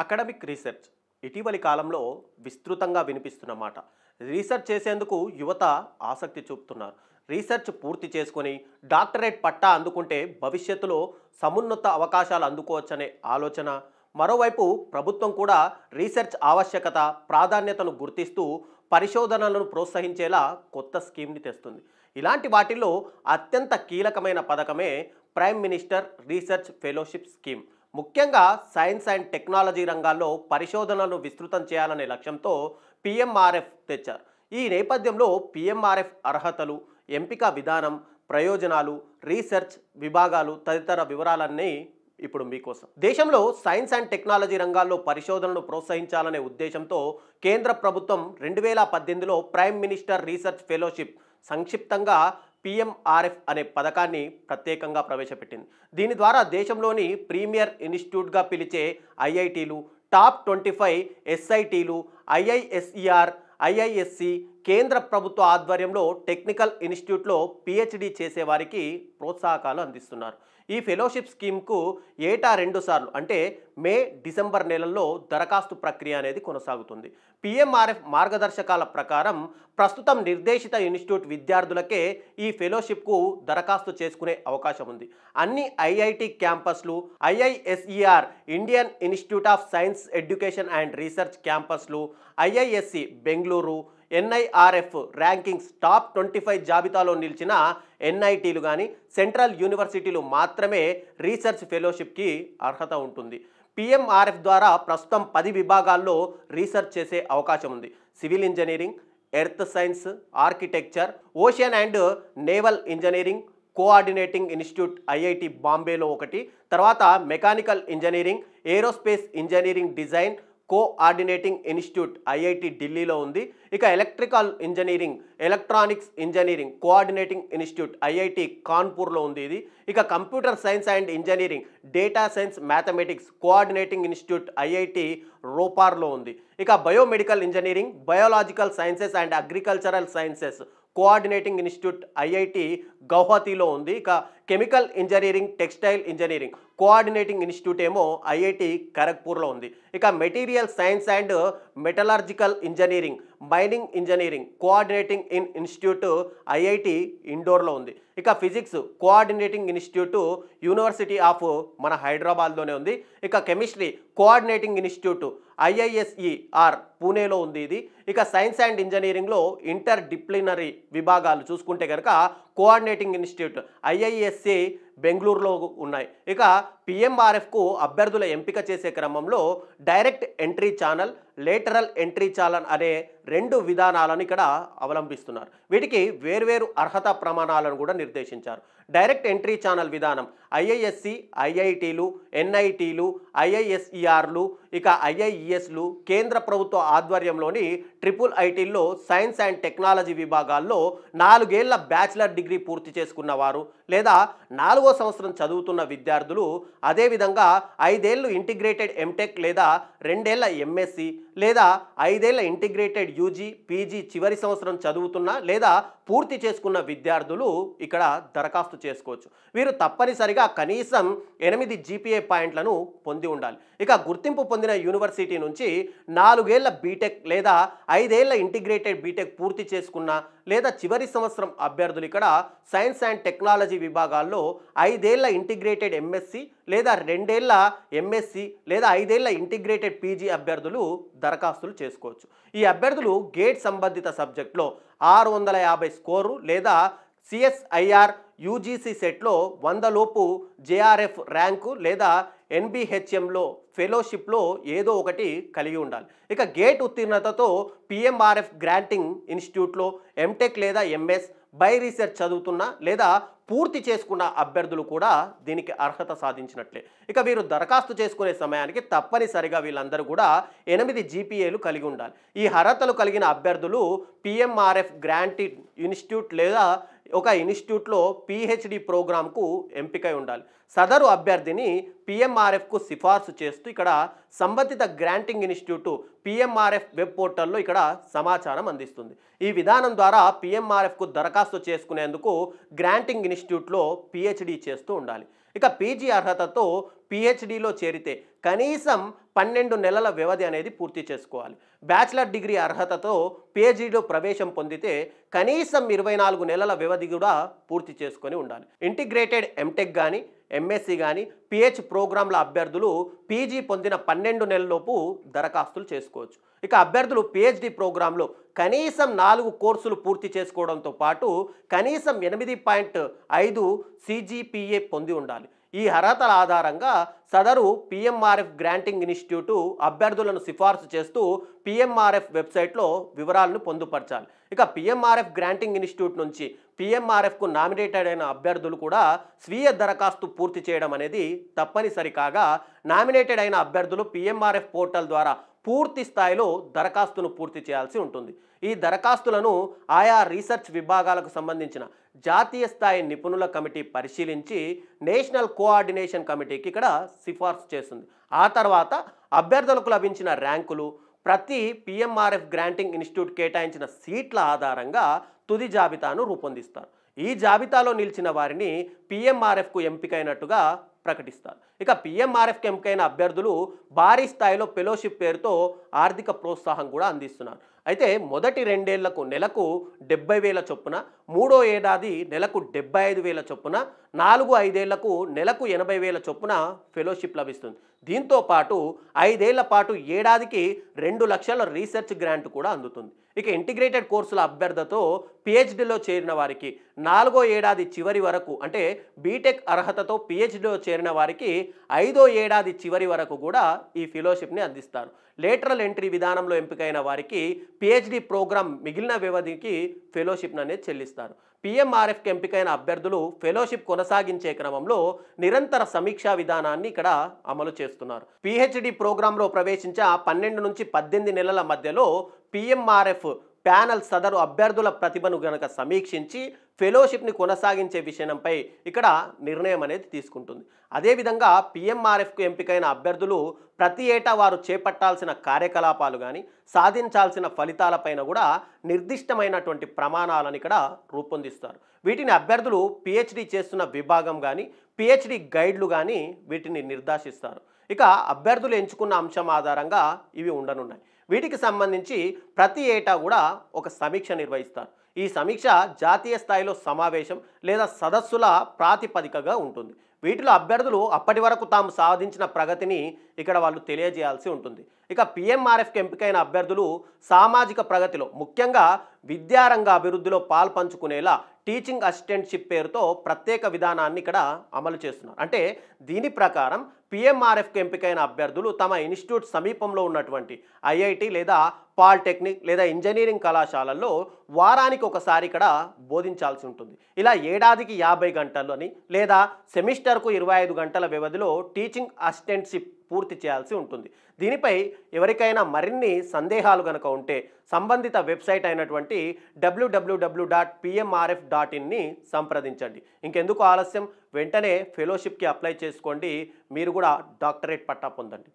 Academic research ఇటీవలి కాలంలో విస్తృతంగా వినిపిస్తున్నమాట. రీసెర్చ్ చేసేందుకు యువత ఆసక్తి చూపుతున్నారు. రీసెర్చ్ పూర్తి చేసుకొని డాక్టరేట్ పట్టా అందుకుంటే భవిష్యత్తులో సమున్నత అవకాశాలు అందుకోవచ్చనే ఆలోచన. మరోవైపు ప్రభుత్వం కూడా రీసెర్చ్ ఆవశ్యకత, ప్రాధాన్యతను గుర్తిస్తూ పరిశోధనలను ప్రోత్సహించేలా కొత్త స్కీమ్ని తెస్తుంది. ఇలాంటి వాటిల్లో అత్యంత కీలకమైన పథకమే prime minister research fellowship scheme. ముఖ్యంగా సైన్స్ అండ్ టెక్నాలజీ రంగాల్లో పరిశోధనలను విస్తృతం చేయాలనే లక్ష్యంతో పిఎంఆర్ఎఫ్ తెచ్చారు. ఈ నేపథ్యంలో పిఎంఆర్ఎఫ్ అర్హతలు, ఎంపిక విధానం, ప్రయోజనాలు, రీసెర్చ్ విభాగాలు తదితర వివరాలన్నీ ఇప్పుడు మీకోసం. దేశంలో సైన్స్ అండ్ టెక్నాలజీ రంగాల్లో పరిశోధనను ప్రోత్సహించాలనే ఉద్దేశంతో కేంద్ర ప్రభుత్వం 2018లో ప్రైమ్ మినిస్టర్ రీసెర్చ్ ఫెలోషిప్, సంక్షిప్తంగా పిఎంఆర్ఎఫ్ అనే పథకాన్ని ప్రత్యేకంగా ప్రవేశపెట్టింది. దీని ద్వారా దేశంలోని ప్రీమియర్ ఇన్స్టిట్యూట్గా పిలిచే ఐఐటీలు, టాప్ 25 ఎస్ఐటీలు, ఐఐఎస్ఈఆర్, ఐఐఎస్సి, కేంద్ర ప్రభుత్వ ఆధ్వర్యంలో టెక్నికల్ ఇన్స్టిట్యూట్లో పిహెచ్డి చేసేవారికి ప్రోత్సాహకాలు అందిస్తున్నారు. ఈ ఫెలోషిప్ స్కీమ్కు ఏటా 2 సార్లు అంటే మే, డిసెంబర్ నెలల్లో దరఖాస్తు ప్రక్రియ అనేది కొనసాగుతుంది. పిఎంఆర్ఎఫ్ మార్గదర్శకాల ప్రకారం ప్రస్తుతం నిర్దేశిత ఇన్స్టిట్యూట్ విద్యార్థులకే ఈ ఫెలోషిప్కు దరఖాస్తు చేసుకునే అవకాశం ఉంది. అన్ని ఐఐటి క్యాంపస్లు, IISER Indian Institute of Science Education and Research క్యాంపస్లు, IISc Bengaluru, NIRF rankings top 25 జాబితాలో నిలిచిన ఎన్ఐటీలు కానీ, సెంట్రల్ యూనివర్సిటీలు మాత్రమే రీసెర్చ్ ఫెలోషిప్కి అర్హత ఉంటుంది. పిఎంఆర్ఎఫ్ ద్వారా ప్రస్తుతం 10 విభాగాల్లో రీసెర్చ్ చేసే అవకాశం ఉంది. Civil engineering, earth science, architecture, ocean and naval engineering, coordinating institute IIT బాంబేలో ఒకటి, తర్వాత mechanical engineering, aerospace engineering design, coordinating institute IIT ఢిల్లీలో ఉంది. ఇక electrical engineering, electronics engineering coordinating institute IIT కాన్పూర్లో ఉంది ఇది. ఇక computer science and engineering, data science mathematics coordinating institute IIT రోపార్లో ఉంది. ఇక biomedical engineering, biological sciences and agricultural sciences coordinating institute IIT గౌహతిలో ఉంది. ఇక chemical engineering, textile engineering coordinating institute ఏమో ఐఐటి ఖరగ్పూర్లో ఉంది. ఇక material science and metallurgical engineering, mining engineering coordinating institute IIT ఇండోర్లో ఉంది. ఇక physics coordinating institute university of మన హైదరాబాద్లోనే ఉంది. ఇక కెమిస్ట్రీ కోఆర్డినేటింగ్ ఇన్స్టిట్యూట్ ఐఐఎస్ఈఆర్ పూణేలో ఉంది ఇది. ఇక సైన్స్ అండ్ ఇంజనీరింగ్లో ఇంటర్ డిసిప్లినరీ విభాగాలు చూసుకుంటే కనుక కోఆర్డినేటింగ్ ఇన్స్టిట్యూట్ ఐఐఎస్సి బెంగళూరులో ఉన్నాయి. ఇక పిఎంఆర్ఎఫ్కు అభ్యర్థుల ఎంపిక చేసే క్రమంలో direct entry channel, lateral entry channel అనే 2 విధానాలను ఇక్కడ అవలంబిస్తున్నారు. వీటికి వేర్వేరు అర్హత ప్రమాణాలను కూడా నిర్దేశించారు. డైరెక్ట్ ఎంట్రీ ఛానల్ విధానం ఐఐఎస్సి, ఐఐటీలు, ఎన్ఐటీలు, ఐఐఎస్ఈఆర్లు, ఇక ఐఐఈఎస్లు, కేంద్ర ప్రభుత్వ ఆధ్వర్యంలోని ట్రిపుల్ ఐటీల్లో సైన్స్ అండ్ టెక్నాలజీ విభాగాల్లో 4 ఏళ్ల బ్యాచిలర్ డిగ్రీ పూర్తి చేసుకున్న వారు లేదా 4వ సంవత్సరం చదువుతున్న విద్యార్థులు, అదేవిధంగా 5 ఏళ్ళు ఇంటిగ్రేటెడ్ ఎంటెక్ లేదా 2 ఏళ్ల ఎంఎస్సి లేదా 5 ఏళ్ల ఇంటిగ్రేటెడ్ యూజీ, పీజీ చివరి సంవత్సరం చదువుతున్న లేదా పూర్తి చేసుకున్న విద్యార్థులు ఇక్కడ దరఖాస్తు చేసుకోవచ్చు. వీరు తప్పనిసరిగా కనీసం 8 జీపీఏ పాయింట్లను పొంది ఉండాలి. ఇక గుర్తింపు పొందిన యూనివర్సిటీ నుంచి 4 ఏళ్ల బీటెక్ లేదా 5 ఏళ్ల ఇంటిగ్రేటెడ్ బీటెక్ పూర్తి చేసుకున్న లేదా చివరి సంవత్సరం అభ్యర్థులు ఇక్కడ సైన్స్ అండ్ టెక్నాలజీ విభాగాల్లో 5 ఏళ్ల ఇంటిగ్రేటెడ్ ఎంఎస్సి లేదా 2 ఏళ్ల ఎంఎస్సి లేదా 5 ఏళ్ల ఇంటిగ్రేటెడ్ పీజీ అభ్యర్థులు దరఖాస్తులు చేసుకోవచ్చు. ఈ అభ్యర్థులు గేట్ సంబంధిత సబ్జెక్ట్లో 650 స్కోరు లేదా సిఎస్ఐఆర్ యూజీసీ సెట్లో 100 లోపు జేఆర్ఎఫ్ ర్యాంకు లేదా ఎన్బిహెచ్ఎంలో ఫెలోషిప్లో ఏదో ఒకటి కలిగి ఉండాలి. ఇక గేట్ ఉత్తీర్ణతతో పిఎంఆర్ఎఫ్ గ్రాంటింగ్ ఇన్స్టిట్యూట్లో ఎంటెక్ లేదా ఎంఎస్ బై రీసెర్చ్ చదువుతున్న లేదా పూర్తి చేసుకున్న అభ్యర్థులు కూడా దీనికి అర్హత సాధించినట్లే. ఇక వీరు దరఖాస్తు చేసుకునే సమయానికి తప్పనిసరిగా వీళ్ళందరూ కూడా 8 జీపీఏలు కలిగి ఉండాలి. ఈ అర్హతలు కలిగిన అభ్యర్థులు పిఎంఆర్ఎఫ్ గ్రాంటెడ్ ఇన్స్టిట్యూట్ లేదా ఒక ఇన్స్టిట్యూట్లో పిహెచ్డి ప్రోగ్రాంకు ఎంపికై ఉండాలి. సదరు అభ్యర్థిని పిఎంఆర్ఎఫ్కు సిఫార్సు చేస్తూ ఇక్కడ సంబంధిత గ్రాంటింగ్ ఇన్స్టిట్యూట్ పిఎంఆర్ఎఫ్ వెబ్ పోర్టల్లో ఇక్కడ సమాచారం అందిస్తుంది. ఈ విధానం ద్వారా పిఎంఆర్ఎఫ్కు దరఖాస్తు చేసుకునేందుకు గ్రాంటింగ్ ఇన్స్టిట్యూట్లో పిహెచ్డి చేస్తూ ఉండాలి. ఇక పీజీ అర్హతతో పిహెచ్డిలో చేరితే కనీసం 12 నెలల వ్యవధి అనేది పూర్తి చేసుకోవాలి. బ్యాచిలర్ డిగ్రీ అర్హతతో పిహెచ్డిలో ప్రవేశం పొందితే కనీసం 24 నెలల వ్యవధి కూడా పూర్తి చేసుకొని ఉండాలి. ఇంటిగ్రేటెడ్ ఎంటెక్ కానీ ఎంఎస్సి కానీ పిహెచ్ ప్రోగ్రాంల అభ్యర్థులు పీజీ పొందిన 12 నెలలలోపు దరఖాస్తులు చేసుకోవచ్చు. ఇక అభ్యర్థులు పిహెచ్డి ప్రోగ్రాంలో కనీసం 4 కోర్సులు పూర్తి చేసుకోవడంతో పాటు కనీసం 8.5 సిజిపిఏ పొంది ఉండాలి. ఈ అర్హతల ఆధారంగా సదరు పిఎంఆర్ఎఫ్ గ్రాంటింగ్ ఇన్స్టిట్యూట్ అభ్యర్థులను సిఫార్సు చేస్తూ పిఎంఆర్ఎఫ్ వెబ్సైట్లో వివరాలను పొందుపరచాలి. ఇక పిఎంఆర్ఎఫ్ గ్రాంటింగ్ ఇన్స్టిట్యూట్ నుంచి పిఎంఆర్ఎఫ్కు నామినేటెడ్ అయిన అభ్యర్థులు కూడా స్వీయ దరఖాస్తు పూర్తి చేయడం అనేది తప్పనిసరి కాగా నామినేటెడ్ అయిన అభ్యర్థులు పిఎంఆర్ఎఫ్ పోర్టల్ ద్వారా పూర్తి స్థాయిలో దరఖాస్తును పూర్తి చేయాల్సి ఉంటుంది. ఈ దరఖాస్తులను ఆయా రీసెర్చ్ విభాగాలకు సంబంధించిన జాతీయ స్థాయి నిపుణుల కమిటీ పరిశీలించి నేషనల్ కోఆర్డినేషన్ కమిటీకి ఇక్కడ సిఫార్సు చేస్తుంది. ఆ తర్వాత అభ్యర్థులకు లభించిన ర్యాంకులు, ప్రతి పిఎంఆర్ఎఫ్ గ్రాంటింగ్ ఇన్స్టిట్యూట్ కేటాయించిన సీట్ల ఆధారంగా తుది జాబితాను రూపొందిస్తారు. ఈ జాబితాలో నిలిచిన వారిని పిఎంఆర్ఎఫ్కు ఎంపికైనట్టుగా ప్రకటిస్తారు. ఇక పిఎంఆర్ఎఫ్కి ఎంపికైన అభ్యర్థులు భారీ స్థాయిలో ఫెలోషిప్ పేరుతో ఆర్థిక ప్రోత్సాహం కూడా అందిస్తున్నారు. అయితే మొదటి 2 ఏళ్లకు నెలకు 70,000 చొప్పున, మూడో ఏడాది నెలకు 75,000 చొప్పున, 4-5 ఏళ్లకు నెలకు 80,000 చొప్పున ఫెలోషిప్ లభిస్తుంది. దీంతో పాటు 5 ఏళ్ల పాటు ఏడాదికి 2 లక్షల రీసెర్చ్ గ్రాంట్ కూడా అందుతుంది. ఇక ఇంటిగ్రేటెడ్ కోర్సుల అభ్యర్థతో పిహెచ్డిలో చేరిన వారికి 4వ ఏడాది చివరి వరకు, అంటే బీటెక్ అర్హతతో పిహెచ్డిలో చేరిన వారికి 5వ ఏడాది చివరి వరకు కూడా ఈ ఫెలోషిప్ని అందిస్తారు. లేటరల్ ఎంట్రీ విధానంలో ఎంపికైన వారికి పిహెచ్డి ప్రోగ్రాం మిగిలిన వ్యవధికి ఫెలోషిప్ అనేది చెల్లిస్తారు. పిఎంఆర్ఎఫ్కి ఎంపికైన అభ్యర్థులు ఫెలోషిప్ కొనసాగించే క్రమంలో నిరంతర సమీక్షా విధానాన్ని ఇక్కడ అమలు చేస్తున్నారు. పిహెచ్డి ప్రోగ్రాంలో ప్రవేశించే 12 నుంచి 18 నెలల మధ్యలో పిఎంఆర్ఎఫ్ ప్యానల్ సదరు అభ్యర్థుల ప్రతిభను గనక సమీక్షించి ఫెలోషిప్ని కొనసాగించే విషయంపై ఇక్కడ నిర్ణయం అనేది తీసుకుంటుంది. అదేవిధంగా పిఎంఆర్ఎఫ్కు ఎంపికైన అభ్యర్థులు ప్రతి ఏటా వారు చేపట్టాల్సిన కార్యకలాపాలు కానీ సాధించాల్సిన ఫలితాలపైన కూడా నిర్దిష్టమైనటువంటి ప్రమాణాలను ఇక్కడ రూపొందిస్తారు. వీటిని అభ్యర్థులు పిహెచ్డి చేస్తున్న విభాగం కానీ పిహెచ్డి గైడ్లు కానీ వీటిని నిర్దేశిస్తారు. ఇక అభ్యర్థులు ఎంచుకున్న అంశం ఆధారంగా ఇవి ఉండనున్నాయి. వీటికి సంబంధించి ప్రతి ఏటా కూడా ఒక సమీక్ష నిర్వహిస్తారు. ఈ సమీక్ష జాతీయ స్థాయిలో సమావేశం లేదా సదస్సుల ప్రాతిపదికగా ఉంటుంది. వీటిలో అభ్యర్థులు అప్పటి వరకు తాము సాధించిన ప్రగతిని ఇక్కడ వాళ్ళు తెలియజేయాల్సి ఉంటుంది. ఇక పిఎంఆర్ఎఫ్కి ఎంపికైన అభ్యర్థులు సామాజిక ప్రగతిలో ముఖ్యంగా విద్యారంగ అభివృద్ధిలో పాల్పంచుకునేలా టీచింగ్ అసిస్టెంట్షిప్ పేరుతో ప్రత్యేక విధానాన్ని ఇక్కడ అమలు చేస్తున్నారు. అంటే దీని ప్రకారం పిఎంఆర్ఎఫ్కి ఎంపికైన అభ్యర్థులు తమ ఇన్స్టిట్యూట్ సమీపంలో ఉన్నటువంటి ఐఐటి లేదా పాలిటెక్నిక్ లేదా ఇంజనీరింగ్ కళాశాలల్లో వారానికి ఒకసారి ఇక్కడ బోధించాల్సి ఉంటుంది. ఇలా ఏడాదికి 50 గంటలని లేదా సెమిస్టర్కు 25 గంటల వ్యవధిలో టీచింగ్ అసిస్టెంట్షిప్ పూర్తి చేయాల్సి ఉంటుంది. దీనిపై ఎవరికైనా మరిన్ని సందేహాలు కనుక ఉంటే సంబంధిత వెబ్సైట్ అయినటువంటి www.pmrf.in సంప్రదించండి. ఇంకెందుకు ఆలస్యం, వెంటనే ఫెలోషిప్కి అప్లై చేసుకోండి. మీరు కూడా డాక్టరేట్ పట్టా పొందండి.